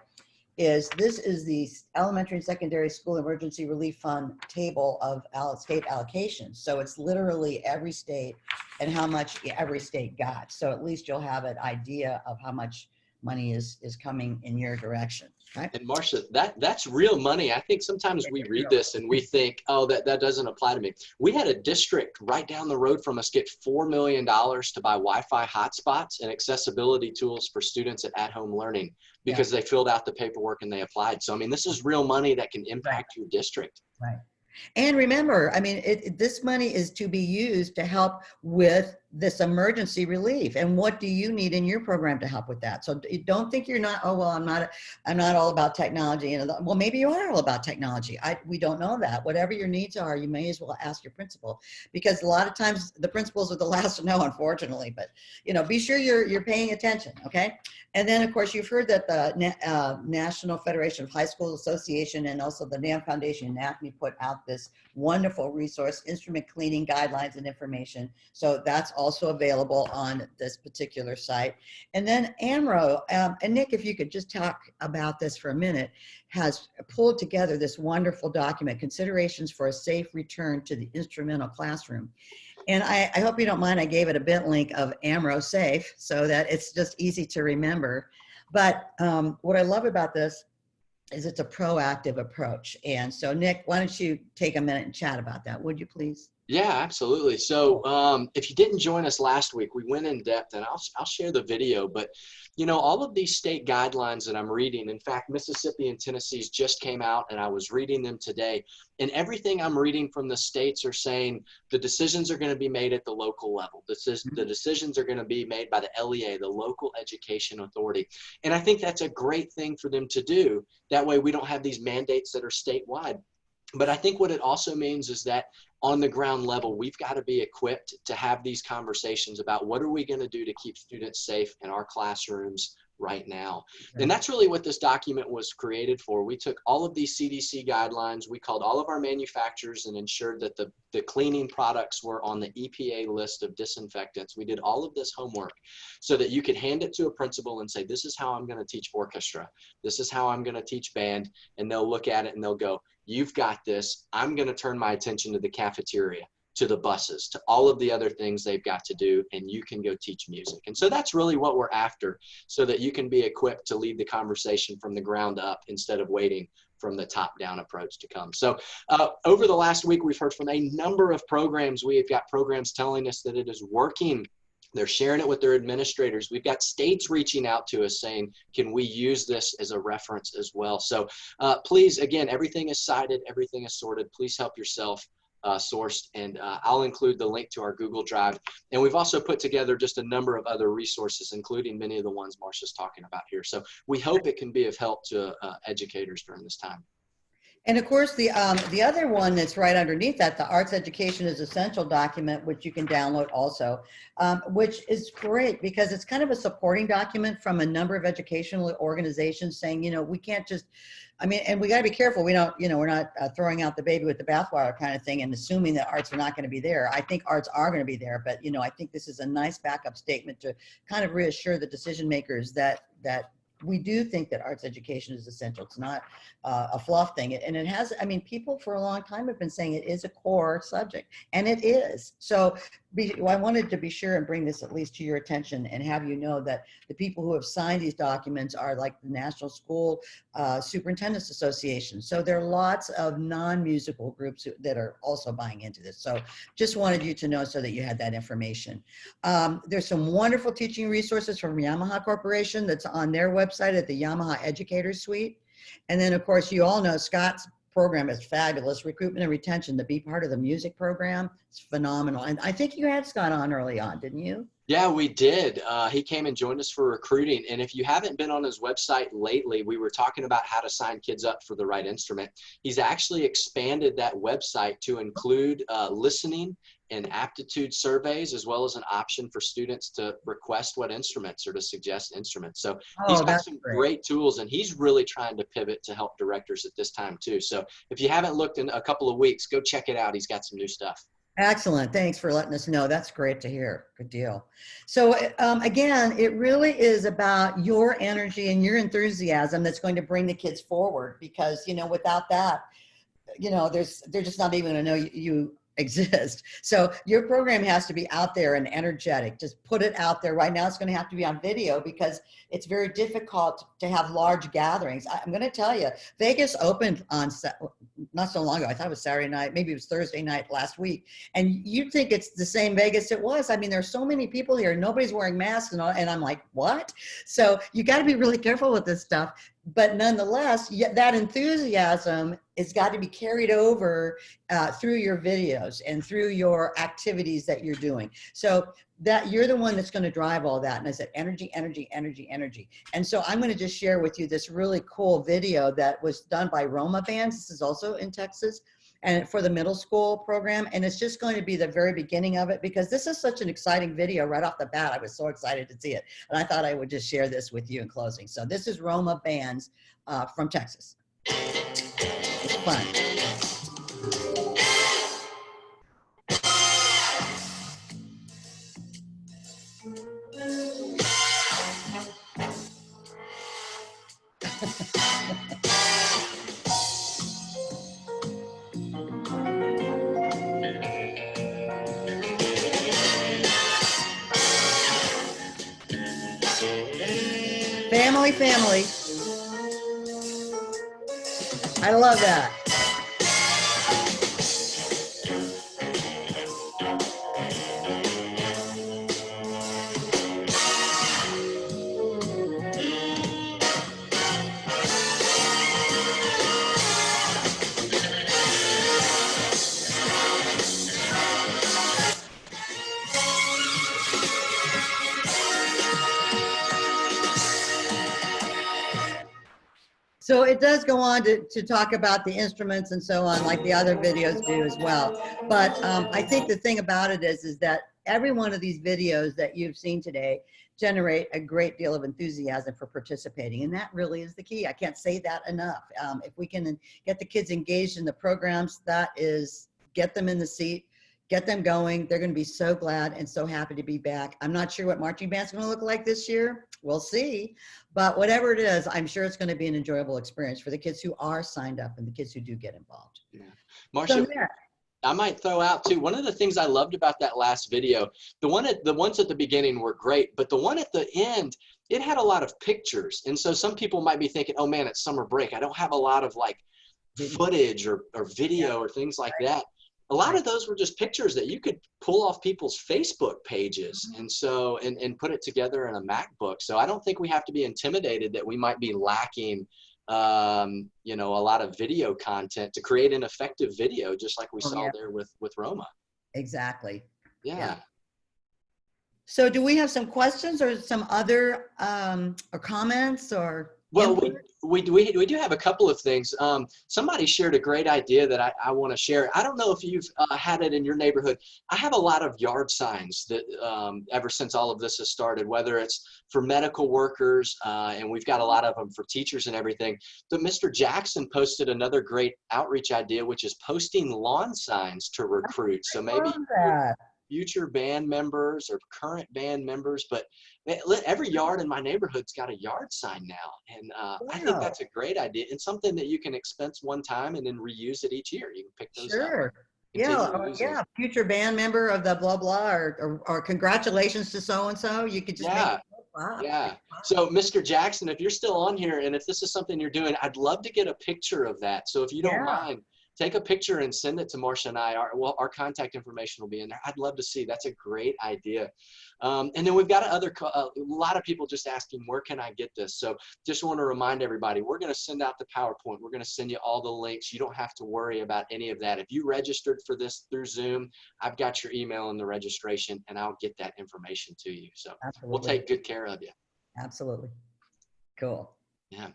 is the Elementary and Secondary School Emergency Relief Fund table of state allocations. So it's literally every state and how much every state got. So at least you'll have an idea of how much money is coming in your direction. Right? And Marcia, that's real money. I think sometimes we read this and we think, oh, that doesn't apply to me. We had a district right down the road from us get $4 million to buy Wi-Fi hotspots and accessibility tools for students at home learning because they filled out the paperwork and they applied. So, I mean, this is real money that can impact your district. Right. And remember, I mean, this money is to be used to help with this emergency relief. And what do you need in your program to help with that? So don't think you're not, oh, well, I'm not all about technology. And well, maybe you are all about technology. We don't know that. Whatever your needs are, you may as well ask your principal, because a lot of times the principals are the last to know, unfortunately, but you know, be sure you're paying attention. Okay. And then of course you've heard that the National Federation of High School Association and also the NAM Foundation, NAFME, put out this wonderful resource, instrument cleaning guidelines and information. So that's also available on this particular site. And then AMRO, and Nick, if you could just talk about this for a minute, has pulled together this wonderful document, Considerations for a Safe Return to the Instrumental Classroom. And I hope you don't mind, I gave it a bit link of AMRO Safe so that it's just easy to remember. But what I love about this is it's a proactive approach. And so Nick, why don't you take a minute and chat about that, would you please? Yeah, absolutely. So if you didn't join us last week, we went in depth, and I'll share the video, but you know, all of these state guidelines that I'm reading, in fact, Mississippi and Tennessee's just came out and I was reading them today, and everything I'm reading from the states are saying the decisions are going to be made at the local level. The decisions are going to be made by the LEA, the local education authority. And I think that's a great thing for them to do. That way we don't have these mandates that are statewide. But I think what it also means is that on the ground level, we've got to be equipped to have these conversations about what are we going to do to keep students safe in our classrooms right now. Right. And that's really what this document was created for. We took all of these CDC guidelines, we called all of our manufacturers and ensured that the cleaning products were on the EPA list of disinfectants. We did all of this homework so that you could hand it to a principal and say, this is how I'm going to teach orchestra. This is how I'm going to teach band. And they'll look at it and they'll go, you've got this. I'm going to turn my attention to the cafeteria, to the buses, to all of the other things they've got to do, and you can go teach music. And so that's really what we're after, so that you can be equipped to lead the conversation from the ground up instead of waiting from the top-down approach to come. So over the last week, we've heard from a number of programs. We have got programs telling us that it is working. They're sharing it with their administrators. We've got states reaching out to us saying, can we use this as a reference as well? So please, again, everything is cited, everything is sorted. Please help yourself sourced, and I'll include the link to our Google Drive. And we've also put together just a number of other resources, including many of the ones Marcia's talking about here. So we hope it can be of help to educators during this time. And of course, the other one that's right underneath that, the Arts Education is Essential document, which you can download also, which is great because it's kind of a supporting document from a number of educational organizations saying, you know, we can't just, I mean, and we got to be careful. We don't, you know, we're not throwing out the baby with the bathwater kind of thing and assuming that arts are not going to be there. I think arts are going to be there, but, you know, I think this is a nice backup statement to kind of reassure the decision makers that we do think that arts education is essential. It's not a fluff thing. And it has, I mean, people for a long time have been saying it is a core subject, and it is. So I wanted to be sure and bring this at least to your attention and have you know that the people who have signed these documents are like the National School Superintendents Association. So there are lots of non-musical groups that are also buying into this. So just wanted you to know so that you had that information. There's some wonderful teaching resources from Yamaha Corporation that's on their website at the Yamaha Educator Suite. And then of course, you all know Scott's program is fabulous. Recruitment and retention, to be part of the music program, it's phenomenal. And I think you had Scott on early on, didn't you? Yeah, we did. He came and joined us for recruiting. And if you haven't been on his website lately, we were talking about how to sign kids up for the right instrument. He's actually expanded that website to include listening and aptitude surveys, as well as an option for students to request what instruments or to suggest instruments. So he's got some great tools, and he's really trying to pivot to help directors at this time too. So if you haven't looked in a couple of weeks, go check it out. He's got some new stuff. Excellent. Thanks for letting us know. That's great to hear. Good deal. So again, it really is about your energy and your enthusiasm that's going to bring the kids forward, because, you know, without that, you know, they're just not even going to know you exist. So your program has to be out there and energetic. Just put it out there. Right now it's going to have to be on video because it's very difficult to have large gatherings. I'm going to tell you, Vegas opened on not so long ago. I thought it was Saturday night, maybe it was Thursday night last week. And you'd think it's the same Vegas it was. I mean, there's so many people here, nobody's wearing masks and all, and I'm like, what? So you got to be really careful with this stuff. But nonetheless, that enthusiasm has got to be carried over through your videos and through your activities that you're doing. So that you're the one that's going to drive all that. And I said, energy, energy, energy, energy. And so I'm going to just share with you this really cool video that was done by Roma Bands. This is also in Texas, and for the middle school program. And it's just going to be the very beginning of it, because this is such an exciting video right off the bat. I was so excited to see it. And I thought I would just share this with you in closing. So this is Roma Bands from Texas. It's fun. Family, family. I love that. So it does go on to talk about the instruments and so on, like the other videos do as well. But I think the thing about it is that every one of these videos that you've seen today generate a great deal of enthusiasm for participating. And that really is the key. I can't say that enough. If we can get the kids engaged in the programs, that is, get them in the seat, get them going. They're going to be so glad and so happy to be back. I'm not sure what marching band's going to look like this year. We'll see. But whatever it is, I'm sure it's going to be an enjoyable experience for the kids who are signed up and the kids who do get involved. Yeah. Marcia, I might throw out too, one of the things I loved about that last video, the ones at the beginning were great, but the one at the end, it had a lot of pictures. And so some people might be thinking, oh man, it's summer break, I don't have a lot of like footage or video or things like that. A lot of those were just pictures that you could pull off people's Facebook pages and so and put it together in a MacBook. So I don't think we have to be intimidated that we might be lacking you know, a lot of video content to create an effective video, just like we saw there with Roma. Exactly. Yeah. So do we have some questions or some other or comments or Well, we do have a couple of things. Somebody shared a great idea that I want to share. I don't know if you've had it in your neighborhood. I have a lot of yard signs that ever since all of this has started, whether it's for medical workers, and we've got a lot of them for teachers and everything. But Mr. Jackson posted another great outreach idea, which is posting lawn signs to recruit. So maybe future band members or current band members, but every yard in my neighborhood's got a yard sign now. And I think that's a great idea and something that you can expense one time and then reuse it each year. You can pick those up. Yeah, future band member of the blah, blah, or congratulations to so-and-so. You could just make Yeah. So Mr. Jackson, if you're still on here and if this is something you're doing, I'd love to get a picture of that. So if you don't mind, take a picture and send it to Marcia and I. Our contact information will be in there. I'd love to see. That's a great idea. And then we've got a lot of people just asking, where can I get this? So just want to remind everybody, we're going to send out the PowerPoint. We're going to send you all the links. You don't have to worry about any of that. If you registered for this through Zoom, I've got your email in the registration and I'll get that information to you. So we'll take good care of you. Absolutely. Cool. Yeah.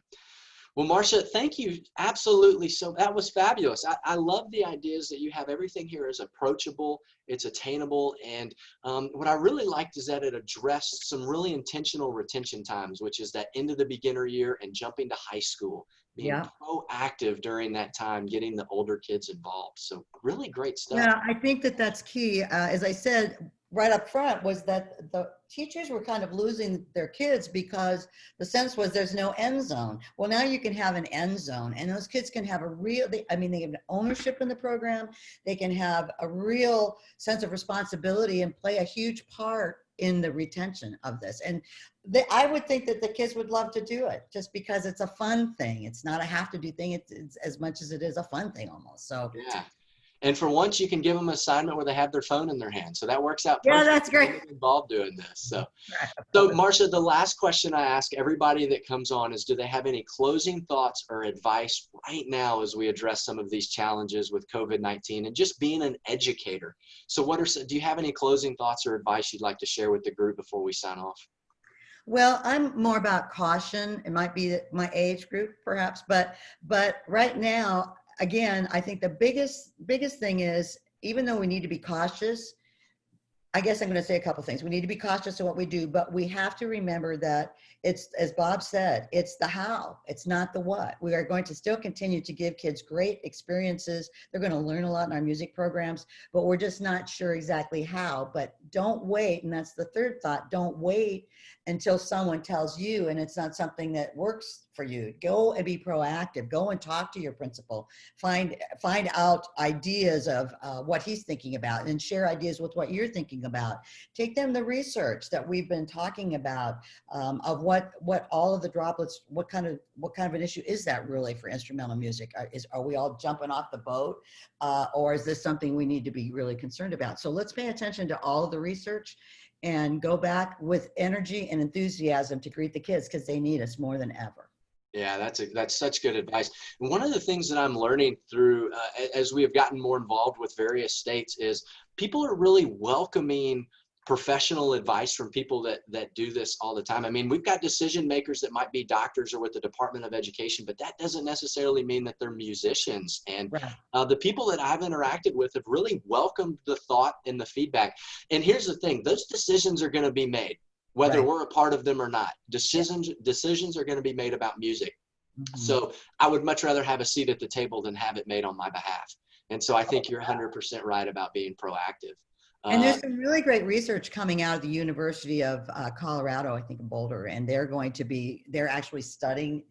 Well, Marcia, thank you. Absolutely. So that was fabulous. I love the ideas that you have. Everything here is approachable, it's attainable. And what I really liked is that it addressed some really intentional retention times, which is that end of the beginner year and jumping to high school, being proactive during that time, getting the older kids involved. So really great stuff. Yeah, I think that that's key. As I said right up front, was that the teachers were kind of losing their kids because the sense was there's no end zone. Well, now you can have an end zone, and those kids can have a real, they have ownership in the program. They can have a real sense of responsibility and play a huge part in the retention of this. And I would think that the kids would love to do it just because it's a fun thing. It's not a have to do thing. It's as much as it is a fun thing almost. So yeah. And for once, you can give them an assignment where they have their phone in their hand. So that works out perfect. Yeah, that's great. Involved doing this. So Marcia, the last question I ask everybody that comes on is, do they have any closing thoughts or advice right now as we address some of these challenges with COVID-19 and just being an educator? So do you have any closing thoughts or advice you'd like to share with the group before we sign off? Well, I'm more about caution. It might be my age group perhaps, but right now, again, I think the biggest thing is, even though we need to be cautious, I guess I'm going to say a couple things. We need to be cautious of what we do, but we have to remember that it's, as Bob said, it's the how, it's not the what. We are going to still continue to give kids great experiences. They're going to learn a lot in our music programs, but we're just not sure exactly how. But don't wait, and that's the third thought, don't wait until someone tells you and it's not something that works for you. Go and be proactive. Go and talk to your principal. Find out ideas of what he's thinking about and share ideas with what you're thinking about. Take them the research that we've been talking about of what all of the droplets, what kind of an issue is that really for instrumental music? Are we all jumping off the boat, or is this something we need to be really concerned about? So let's pay attention to all of the research and go back with energy and enthusiasm to greet the kids, because they need us more than ever. Yeah, that's such good advice. And one of the things that I'm learning through as we have gotten more involved with various states is people are really welcoming professional advice from people that do this all the time. I mean, we've got decision makers that might be doctors or with the Department of Education, but that doesn't necessarily mean that they're musicians. And the people that I've interacted with have really welcomed the thought and the feedback. And here's the thing, those decisions are going to be made, whether we're a part of them or not. Decisions are going to be made about music. Mm-hmm. So I would much rather have a seat at the table than have it made on my behalf. And so I think you're 100% right about being proactive. And there's some really great research coming out of the University of Colorado, I think in Boulder, and they're actually studying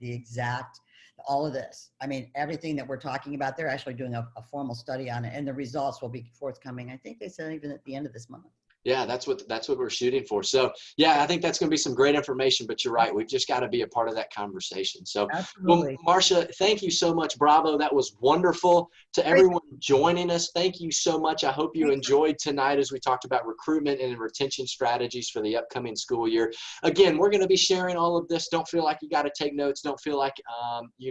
all of this. I mean, everything that we're talking about, they're actually doing a formal study on it, and the results will be forthcoming. I think they said even at the end of this month. Yeah, that's what we're shooting for. So yeah, I think that's going to be some great information, but you're right. We've just got to be a part of that conversation. So well, Marcia, thank you so much. Bravo. That was wonderful. To everyone joining us, thank you so much. I hope you enjoyed tonight as we talked about recruitment and retention strategies for the upcoming school year. Again, we're going to be sharing all of this. Don't feel like you got to take notes. Don't feel like,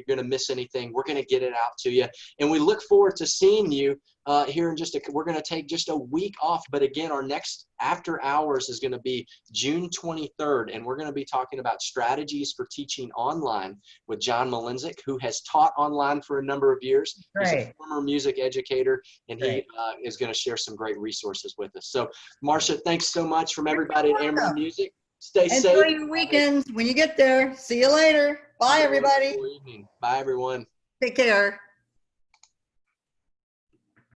you're going to miss anything. We're going to get it out to you. And we look forward to seeing you here in we're going to take just a week off. But again, our next after hours is going to be June 23rd. And we're going to be talking about strategies for teaching online with John Malinzik, who has taught online for a number of years. He's a former music educator, and he is going to share some great resources with us. So, Marcia, thanks so much from everybody at Amaranth Music. Stay safe. Enjoy your weekends when you get there. See you later. Bye, everybody. Bye, everyone. Take care.